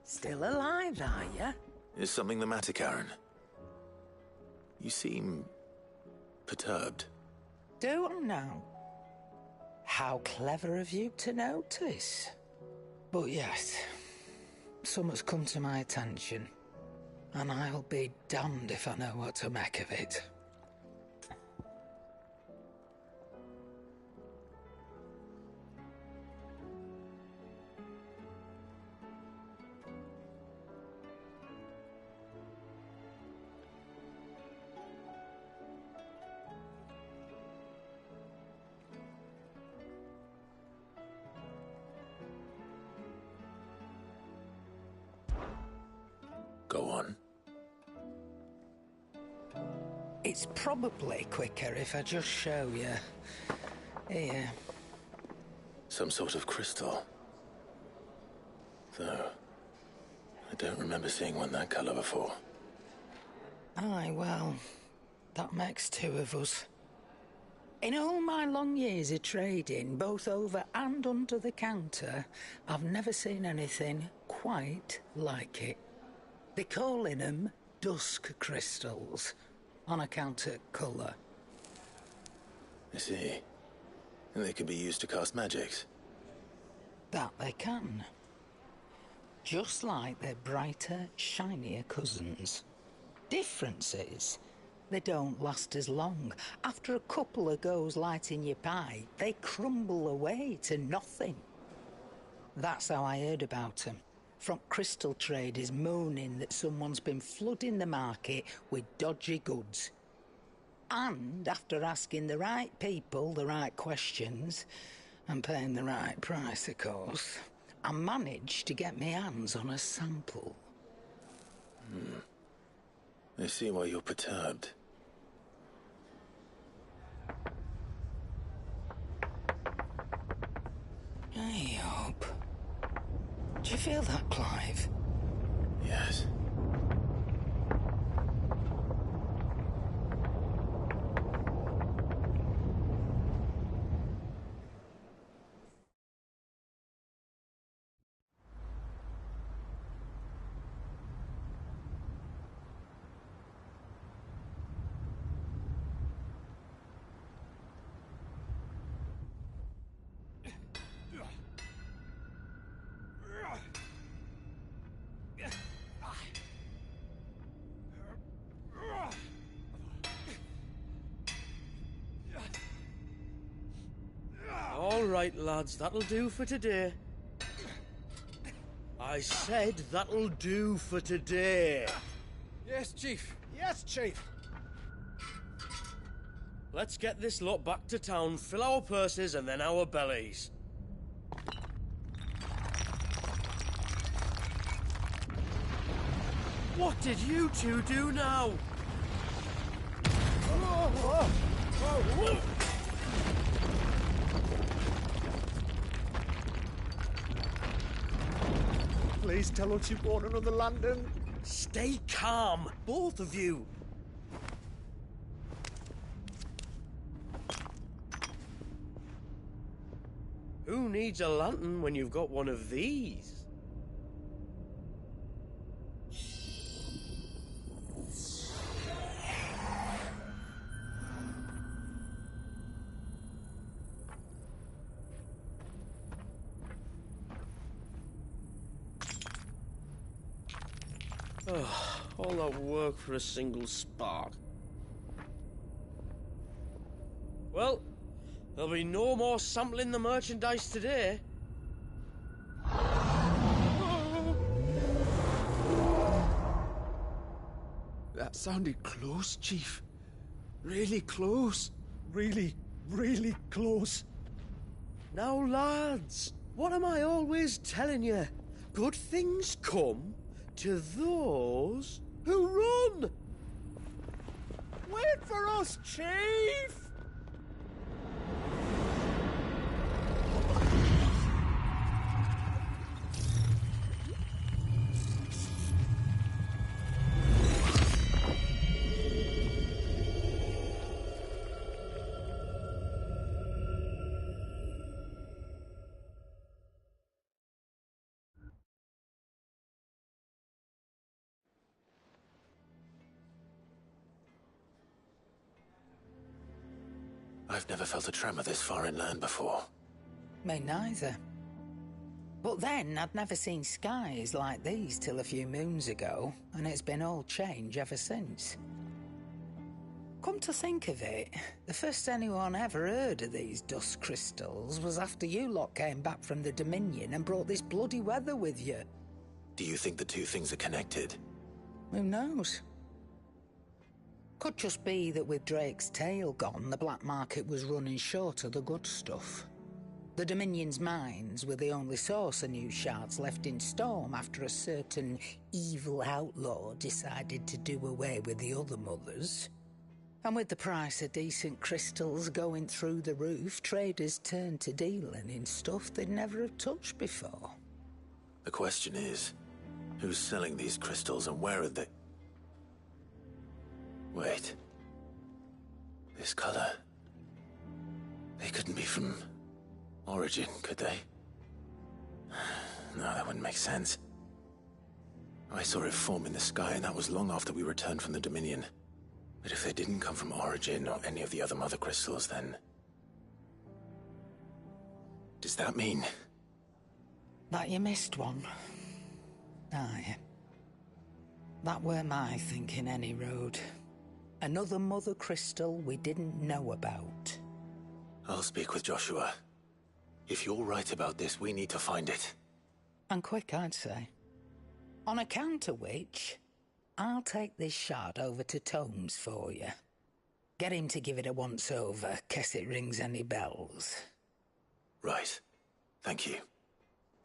Still alive, are you? Is something the matter, Karen? You seem perturbed. Do I now? How clever of you to notice. But yes, something's come to my attention, and I'll be damned if I know what to make of it. Go on. It's probably quicker if I just show you. Here. Some sort of crystal. Though, I don't remember seeing one that colour before. Aye, well, that makes two of us. In all my long years of trading, both over and under the counter, I've never seen anything quite like it. They're calling them dusk crystals, on account of colour. I see. And they can be used to cast magics. That they can. Just like their brighter, shinier cousins. Difference is, they don't last as long. After a couple of goes lighting your pipe, they crumble away to nothing. That's how I heard about them. From crystal traders moaning that someone's been flooding the market with dodgy goods. And after asking the right people the right questions, and paying the right price, of course, I managed to get my hands on a sample. I see why you're perturbed. I hope. Do you feel that, Clive? Yes. All right, lads, that'll do for today. I said that'll do for today. Yes, Chief. Yes, Chief. Let's get this lot back to town, fill our purses and then our bellies. What did you two do now? Please tell us you bought another lantern. Stay calm, both of you. Who needs a lantern when you've got one of these? All that work for a single spark. Well, there'll be no more sampling the merchandise today. That sounded close, Chief. Really close. Really, really close. Now, lads, what am I always telling you? Good things come to those who run. Wait for us, Chief! I've never felt a tremor this far inland before. Me neither. But then, I'd never seen skies like these till a few moons ago, and it's been all change ever since. Come to think of it, the first anyone ever heard of these dust crystals was after you lot came back from the Dominion and brought this bloody weather with you. Do you think the two things are connected? Who knows? Could just be that with Drake's tail gone, the black market was running short of the good stuff. The Dominion's mines were the only source of new shards left in Storm after a certain evil outlaw decided to do away with the other mothers. And with the price of decent crystals going through the roof, traders turned to dealing in stuff they'd never have touched before. The question is, who's selling these crystals and where are they? Wait. This color. They couldn't be from Origin, could they? No, that wouldn't make sense. I saw it form in the sky, and that was long after we returned from the Dominion. But if they didn't come from Origin or any of the other mother crystals, then... does that mean... that you missed one? Aye. That were my thinking, any road. Another mother crystal we didn't know about. I'll speak with Joshua. If you're right about this, we need to find it. And quick, I'd say. On account of which, I'll take this shard over to Tomes for you. Get him to give it a once-over, case it rings any bells. Right. Thank you.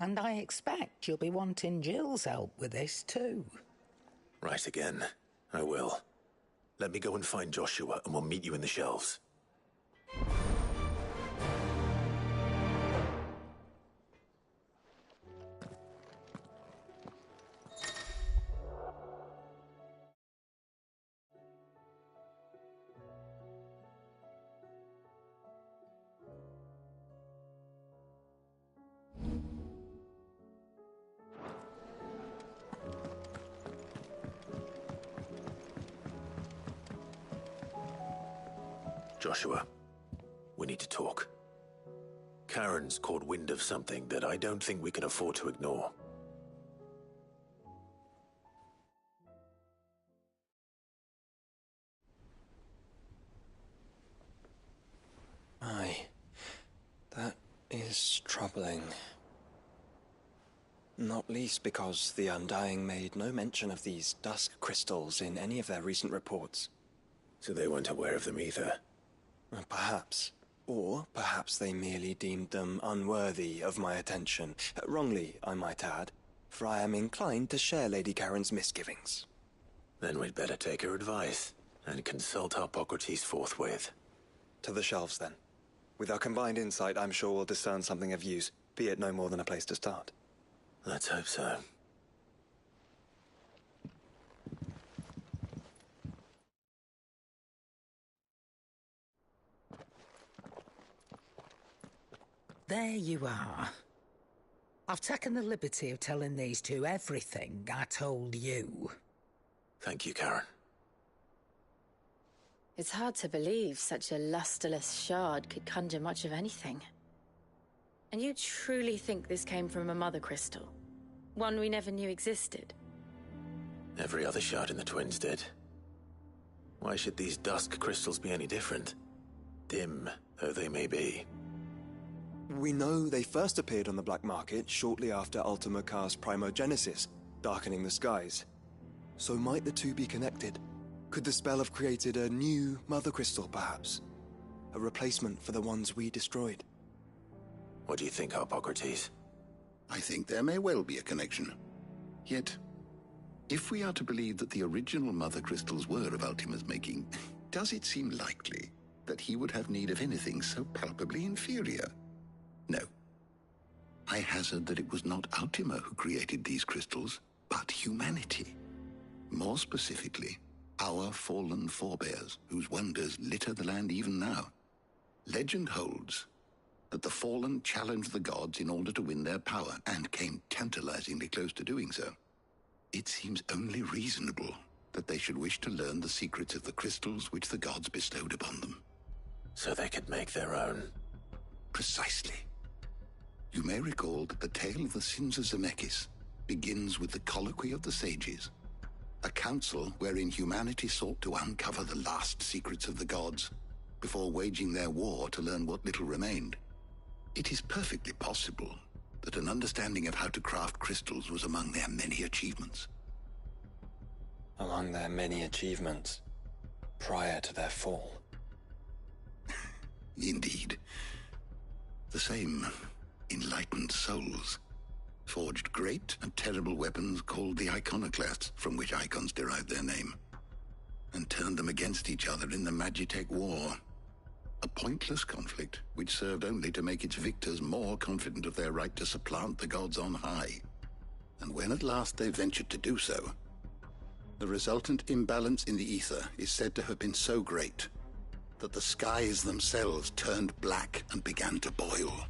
And I expect you'll be wanting Jill's help with this, too. Right again. I will. Let me go and find Joshua, and we'll meet you in the shelves. Joshua, we need to talk. Karen's caught wind of something that I don't think we can afford to ignore. Aye, that is troubling. Not least because the Undying made no mention of these dusk crystals in any of their recent reports. So they weren't aware of them either. Perhaps. Or perhaps they merely deemed them unworthy of my attention. Wrongly, I might add, for I am inclined to share Lady Karen's misgivings. Then we'd better take her advice and consult Hippocrates forthwith. To the shelves, then. With our combined insight, I'm sure we'll discern something of use, be it no more than a place to start. Let's hope so. There you are. I've taken the liberty of telling these two everything I told you. Thank you, Karen. It's hard to believe such a lusterless shard could conjure much of anything. And you truly think this came from a mother crystal? One we never knew existed? Every other shard in the Twins did. Why should these dusk crystals be any different? Dim though they may be. We know they first appeared on the black market shortly after Ultima cast Primogenesis, darkening the skies. So might the two be connected? Could the spell have created a new mother crystal, perhaps? A replacement for the ones we destroyed? What do you think, Hippocrates? I think there may well be a connection. Yet, if we are to believe that the original mother crystals were of Ultima's making, does it seem likely that he would have need of anything so palpably inferior? No. I hazard that it was not Ultima who created these crystals, but humanity. More specifically, our fallen forebears, whose wonders litter the land even now. Legend holds that the fallen challenged the gods in order to win their power, and came tantalizingly close to doing so. It seems only reasonable that they should wish to learn the secrets of the crystals which the gods bestowed upon them. So they could make their own. Precisely. You may recall that the tale of the sins of Zemeckis begins with the Colloquy of the Sages, a council wherein humanity sought to uncover the last secrets of the gods before waging their war to learn what little remained. It is perfectly possible that an understanding of how to craft crystals was among their many achievements. Among their many achievements, prior to their fall. Indeed. The same enlightened souls forged great and terrible weapons called the iconoclasts, from which icons derived their name, and turned them against each other in the Magitech War. A pointless conflict which served only to make its victors more confident of their right to supplant the gods on high. And when at last they ventured to do so, the resultant imbalance in the ether is said to have been so great that the skies themselves turned black and began to boil.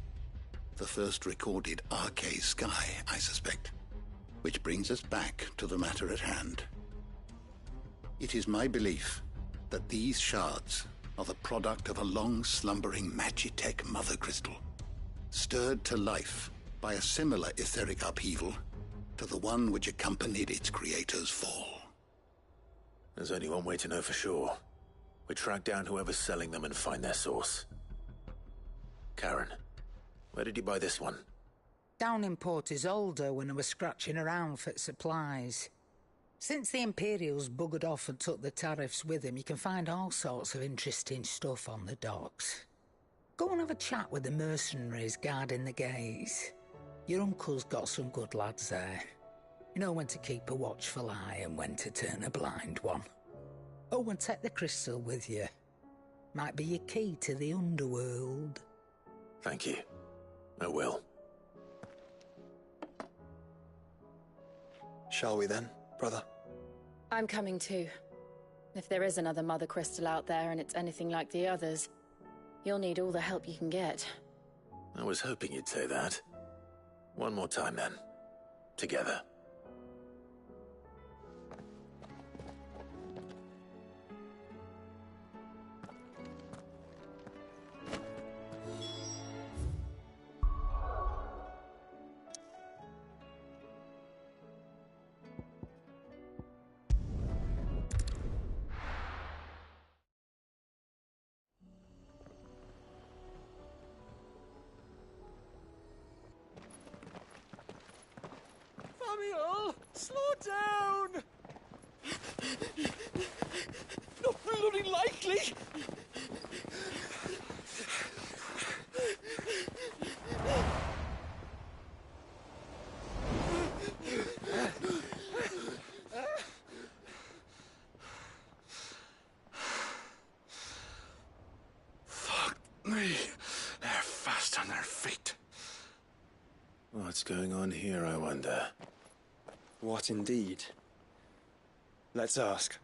The first recorded Arcade sky, I suspect. Which brings us back to the matter at hand. It is my belief that these shards are the product of a long-slumbering Magitech mother crystal, stirred to life by a similar etheric upheaval to the one which accompanied its creator's fall. There's only one way to know for sure. We track down whoever's selling them and find their source. Karen, where did you buy this one? Down in Port Isolde when I was scratching around for supplies. Since the Imperials buggered off and took the tariffs with them, you can find all sorts of interesting stuff on the docks. Go and have a chat with the mercenaries guarding the gates. Your uncle's got some good lads there. You know when to keep a watchful eye and when to turn a blind one. Oh, and take the crystal with you. Might be your key to the underworld. Thank you. I will. Shall we then, brother? I'm coming too. If there is another mother crystal out there and it's anything like the others, you'll need all the help you can get. I was hoping you'd say that. One more time then. Together. Samuel, slow down! Not bloody likely! Fuck me. They're fast on their feet. What's going on here, I wonder? What indeed? Let's ask.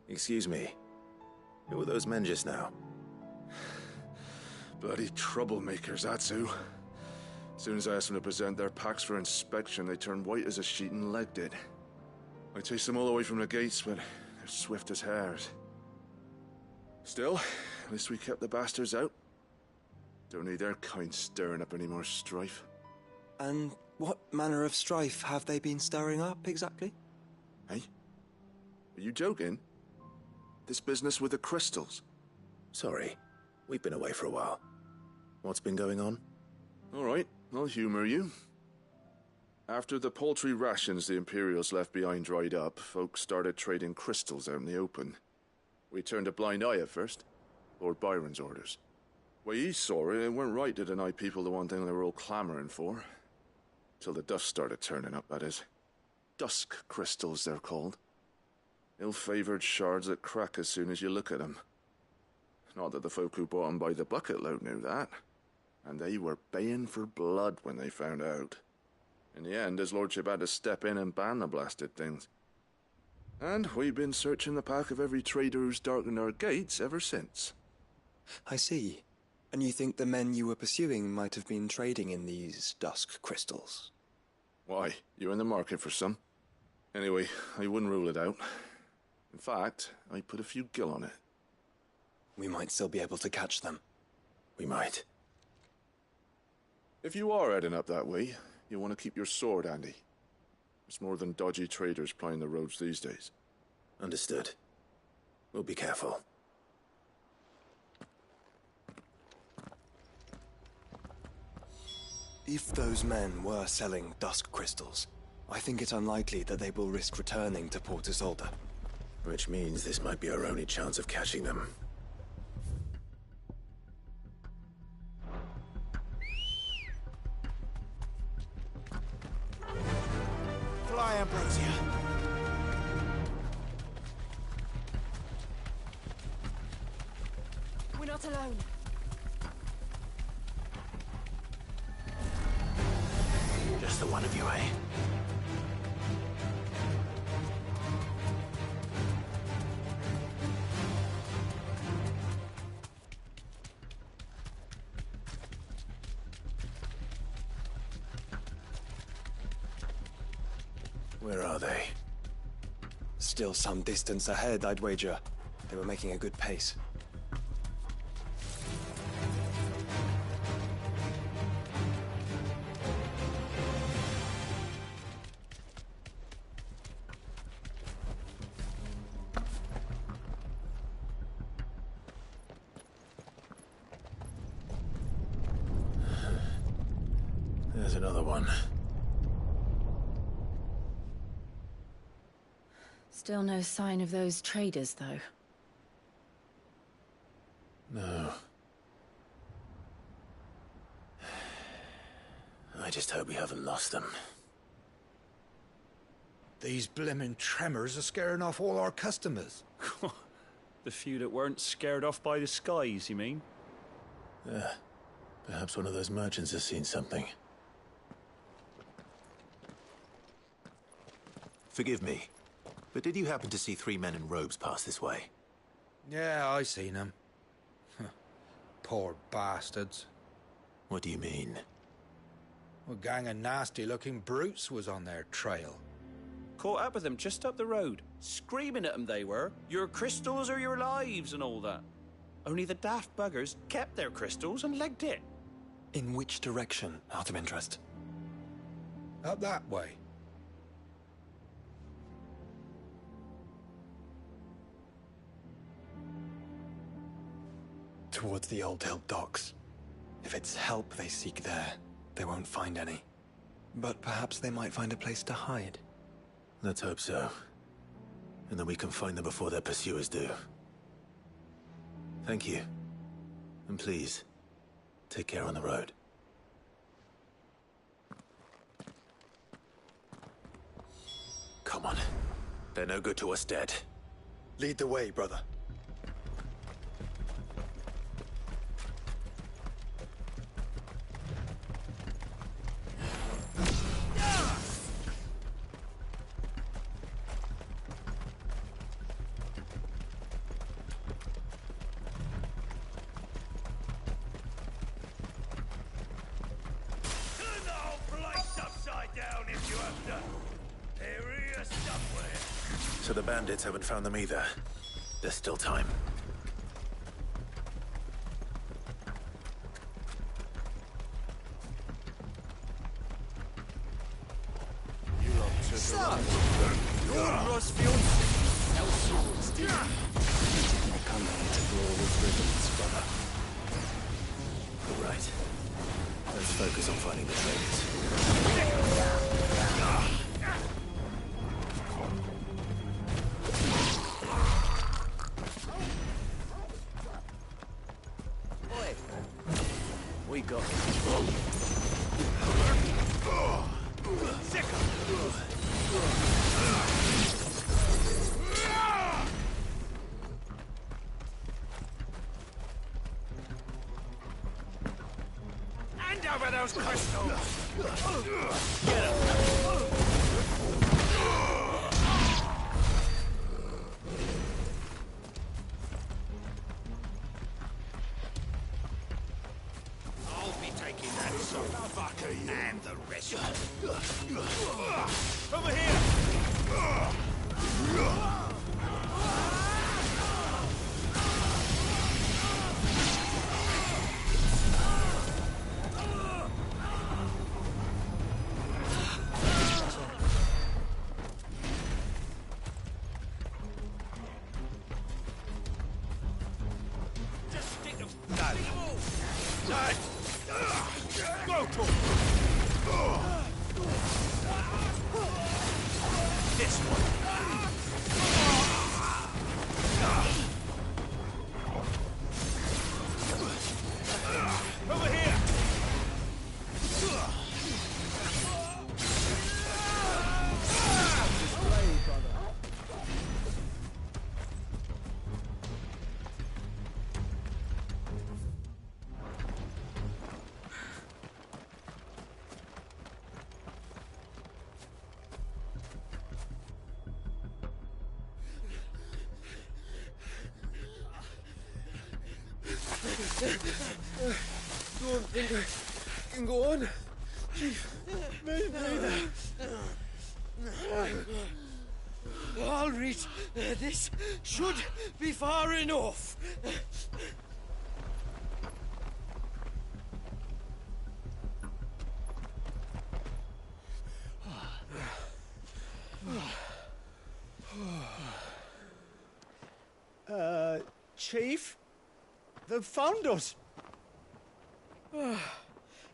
Excuse me. Who were those men just now? Bloody troublemakers, that's who. As soon as I asked them to present their packs for inspection, they turned white as a sheet and legged it. I chased them all away from the gates, but they're swift as hares. Still, at least we kept the bastards out. Don't need their kind stirring up any more strife. And what manner of strife have they been stirring up, exactly? Hey? Are you joking? This business with the crystals? Sorry, we've been away for a while. What's been going on? All right, I'll humor you. After the paltry rations the Imperials left behind dried up, folks started trading crystals out in the open. We turned a blind eye at first. Lord Byron's orders. Way he saw it, it weren't right to deny people the one thing they were all clamoring for. Till the dust started turning up, that is. Dusk crystals, they're called. Ill-favored shards that crack as soon as you look at them. Not that the folk who bought them by the bucket load knew that. And they were baying for blood when they found out. In the end, his lordship had to step in and ban the blasted things. And we've been searching the pack of every trader who's darkened our gates ever since. I see. And you think the men you were pursuing might have been trading in these dusk crystals? Why, you're in the market for some. Anyway, I wouldn't rule it out. In fact, I put a few gil on it. We might still be able to catch them. We might. If you are heading up that way, you'll want to keep your sword handy. It's more than dodgy traders plying the roads these days. Understood. We'll be careful. If those men were selling dusk crystals, I think it unlikely that they will risk returning to Port Isolde. Which means this might be our only chance of catching them. Fly, Ambrosia. We're not alone. Just the one of you, eh? Where are they? Still some distance ahead, I'd wager. They were making a good pace. There's another one. Still no sign of those traders, though. No. I just hope we haven't lost them. These blimmin' tremors are scaring off all our customers. The few that weren't scared off by the skies, you mean? Yeah. Perhaps one of those merchants has seen something. Forgive me, but did you happen to see 3 men in robes pass this way? Yeah, I seen them. Poor bastards. What do you mean? A gang of nasty-looking brutes was on their trail. Caught up with them just up the road. Screaming at them they were. Your crystals are your lives and all that. Only the daft buggers kept their crystals and legged it. In which direction, out of interest? Up that way. Towards the Old Hill docks. If it's help they seek there, they won't find any. But perhaps they might find a place to hide. Let's hope so. And then we can find them before their pursuers do. Thank you. And please, take care on the road. Come on. They're no good to us dead. Lead the way, brother. So the bandits haven't found them either. There's still time. All right. Let's focus on finding the traitors. We got Hand over those crystals! Get him! I'll be taking that son of a fucker and the rest. Over here! Go to This one! Over here! Don't think I can go on. Chief, me neither. I'll reach. This should be far enough. Chief? They've found us.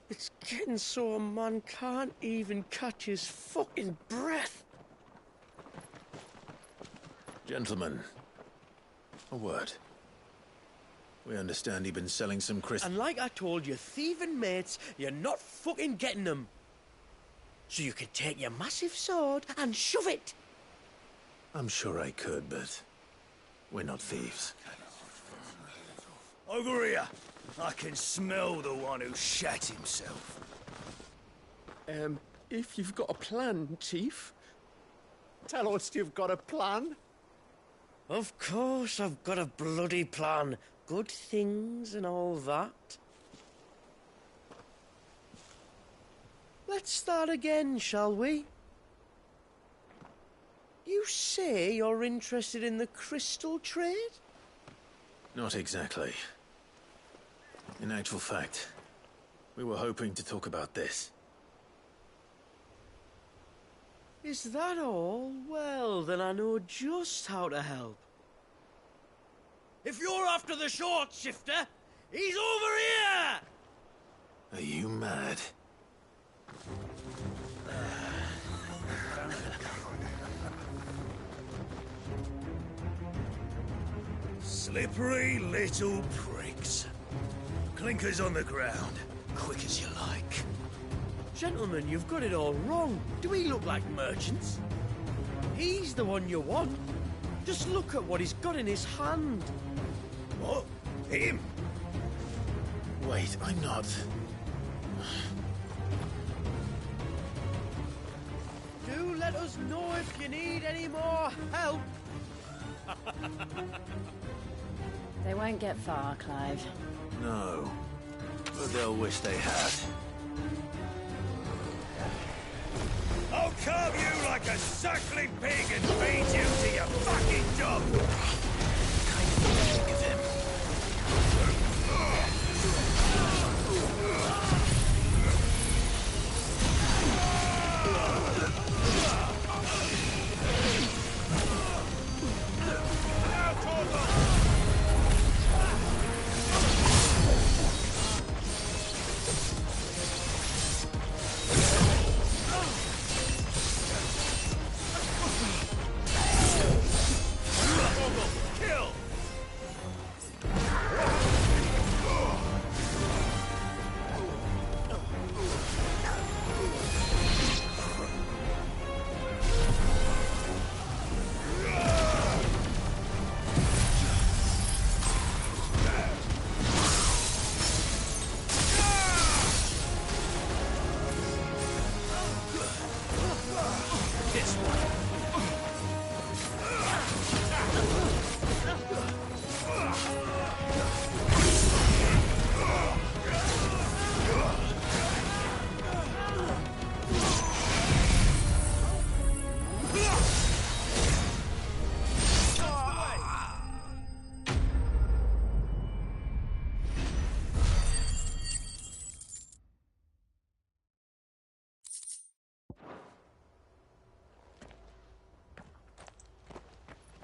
It's getting so a man can't even catch his fucking breath. Gentlemen, a word. We understand you've been selling some crystals. And like I told you, thieving mates, you're not fucking getting them. So you can take your massive sword and shove it. I'm sure I could, but we're not thieves. Over here. I can smell the one who shat himself. If you've got a plan, Chief, tell us you've got a plan. Of course I've got a bloody plan. Good things and all that. Let's start again, shall we? You say you're interested in the crystal trade? Not exactly. In actual fact, we were hoping to talk about this. Is that all? Well, then I know just how to help. If you're after the short shifter, he's over here! Are you mad? Slippery little pricks. Clinkers on the ground, quick as you like. Gentlemen, you've got it all wrong. Do we look like merchants? He's the one you want. Just look at what he's got in his hand. What? Him? Wait, I'm not. Do let us know if you need any more help. They won't get far, Clive. No. But they'll wish they had. I'll carve you like a suckling pig and feed you to your job! Think of him.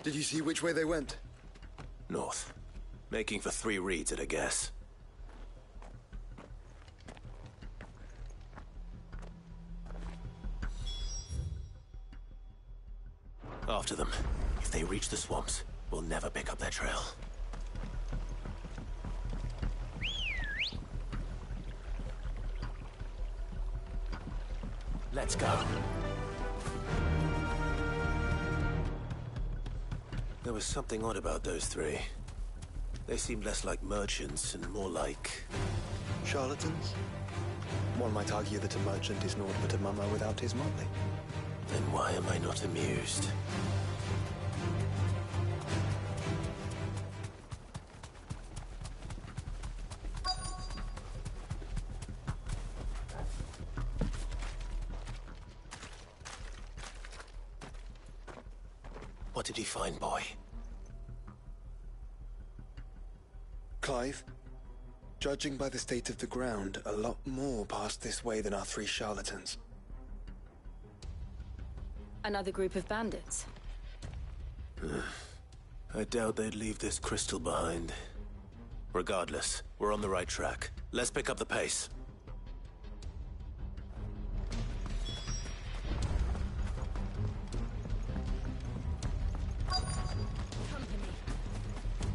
Did you see which way they went? North. Making for 3 reads at a guess. After them. If they reach the swamps, we'll never pick up their trail. Let's go. There was something odd about those 3. They seemed less like merchants and more like... Charlatans? One might argue that a merchant is naught but a mummer without his motley. Then why am I not amused? What did he find, boy? Clive, judging by the state of the ground, a lot more passed this way than our 3 charlatans. Another group of bandits? I doubt they'd leave this crystal behind. Regardless, we're on the right track. Let's pick up the pace.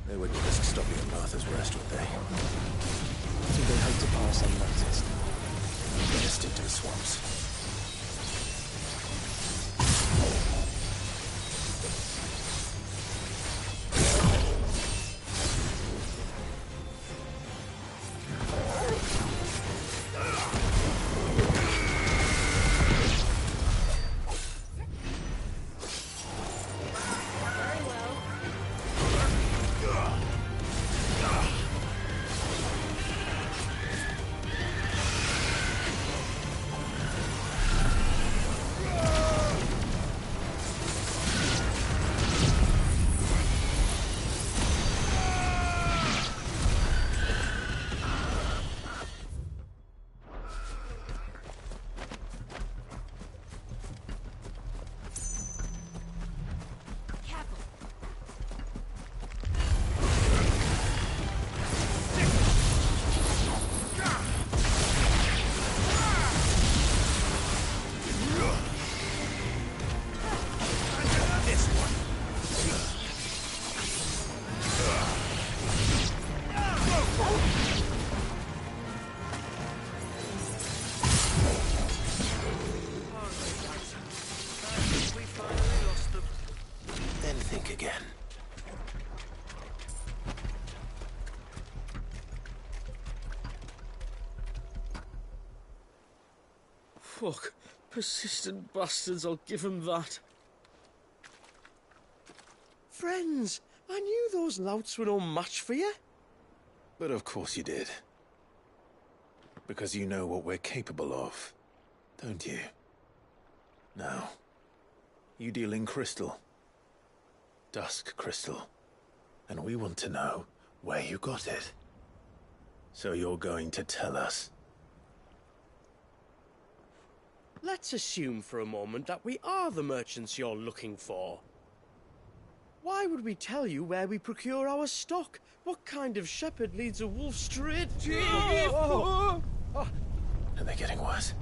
They wouldn't risk stopping at Martha's Rest, would they? Do they hope to pass unnoticed? Better stick to the swamps. Fuck. Persistent bastards, I'll give them that. Friends, I knew those louts were no match for you. But of course you did. Because you know what we're capable of, don't you? Now, you deal in crystal. dusk crystal. And we want to know where you got it. So you're going to tell us? Let's assume for a moment that we are the merchants you're looking for. Why would we tell you where we procure our stock? What kind of shepherd leads a wolf straight? Are they getting worse?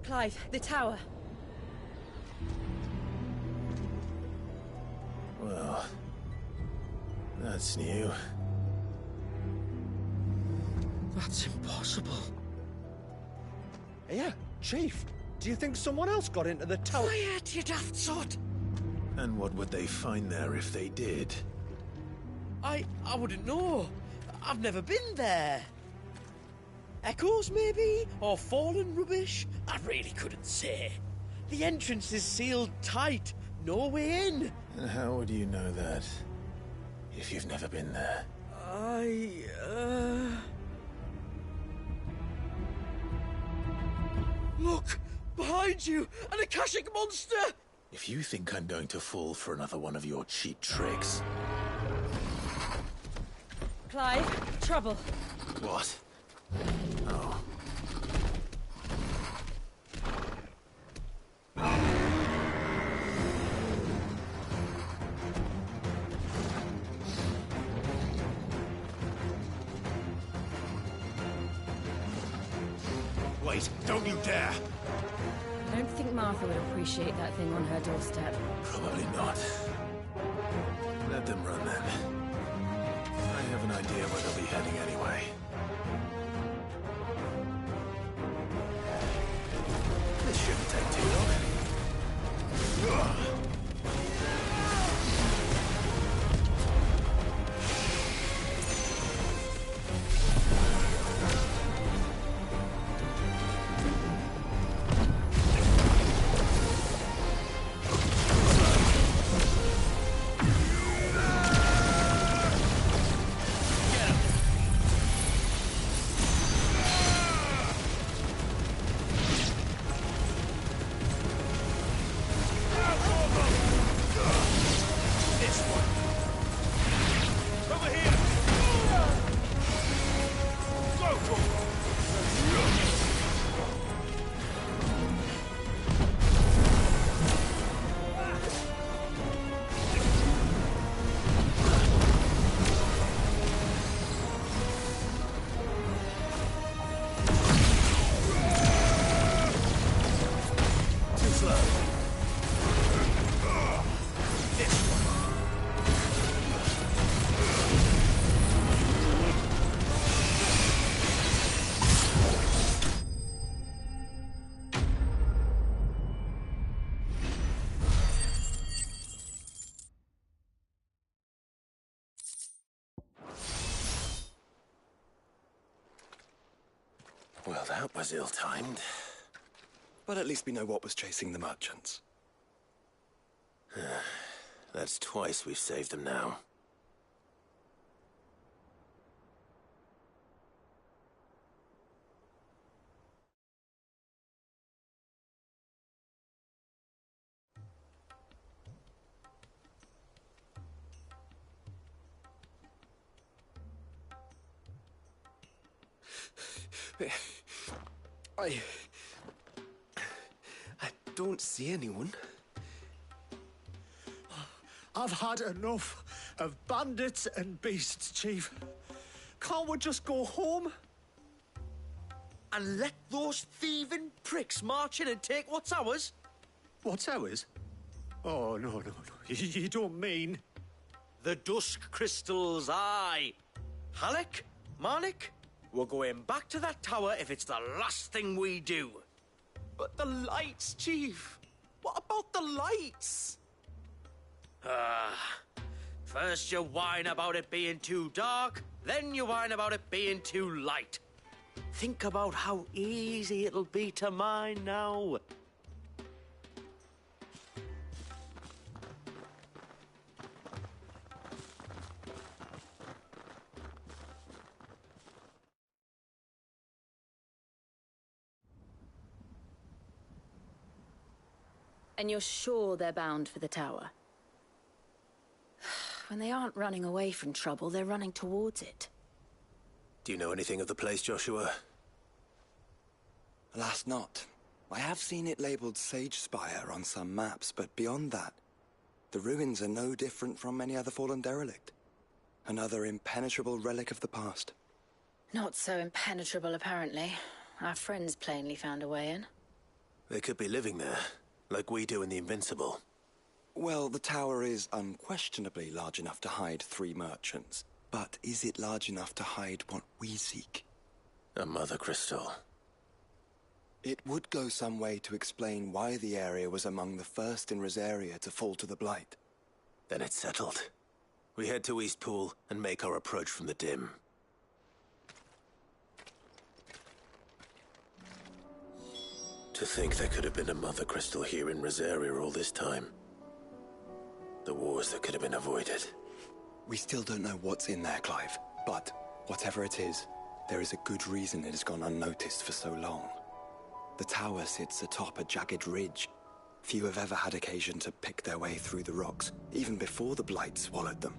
Clive, the tower. Well, that's new. That's impossible. Yeah, Chief. Do you think someone else got into the tower? Quiet, you daft sot! And what would they find there if they did? I wouldn't know. I've never been there. Echoes, maybe? Or fallen rubbish? I really couldn't say. The entrance is sealed tight. No way in. And how would you know that, if you've never been there? Look! Behind you! An Akashic monster! If you think I'm going to fall for another one of your cheap tricks... Clive, trouble. What? Oh. Wait, don't you dare! I don't think Martha would appreciate that thing on her doorstep. Probably not. Let them run then. I have an idea where they'll be heading anyway. This shouldn't take too long. Well, that was ill-timed. But at least we know what was chasing the merchants. That's twice we've saved them now. I don't see anyone. I've had enough of bandits and beasts, Chief. Can't we just go home? And let those thieving pricks march in and take what's ours? What's ours? Oh, no. You don't mean... The dusk crystals, aye. Halleck? Marnik? We're going back to that tower if it's the last thing we do. But the lights, Chief. What about the lights? First you whine about it being too dark, then you whine about it being too light. Think about how easy it'll be to mine now. And you're sure they're bound for the tower? When they aren't running away from trouble, they're running towards it. Do you know anything of the place, Joshua? Alas, not. I have seen it labelled Sage Spire on some maps, but beyond that, the ruins are no different from any other fallen derelict. Another impenetrable relic of the past. Not so impenetrable, apparently. Our friends plainly found a way in. They could be living there, like we do in the Invincible. Well, the tower is unquestionably large enough to hide 3 merchants. But is it large enough to hide what we seek? A mother crystal. It would go some way to explain why the area was among the first in Rosaria to fall to the Blight. Then it's settled. We head to Eastpool and make our approach from the dim. To think there could have been a mother crystal here in Rosaria all this time. The wars that could have been avoided. We still don't know what's in there, Clive. But whatever it is, there is a good reason it has gone unnoticed for so long. The tower sits atop a jagged ridge. Few have ever had occasion to pick their way through the rocks, even before the Blight swallowed them.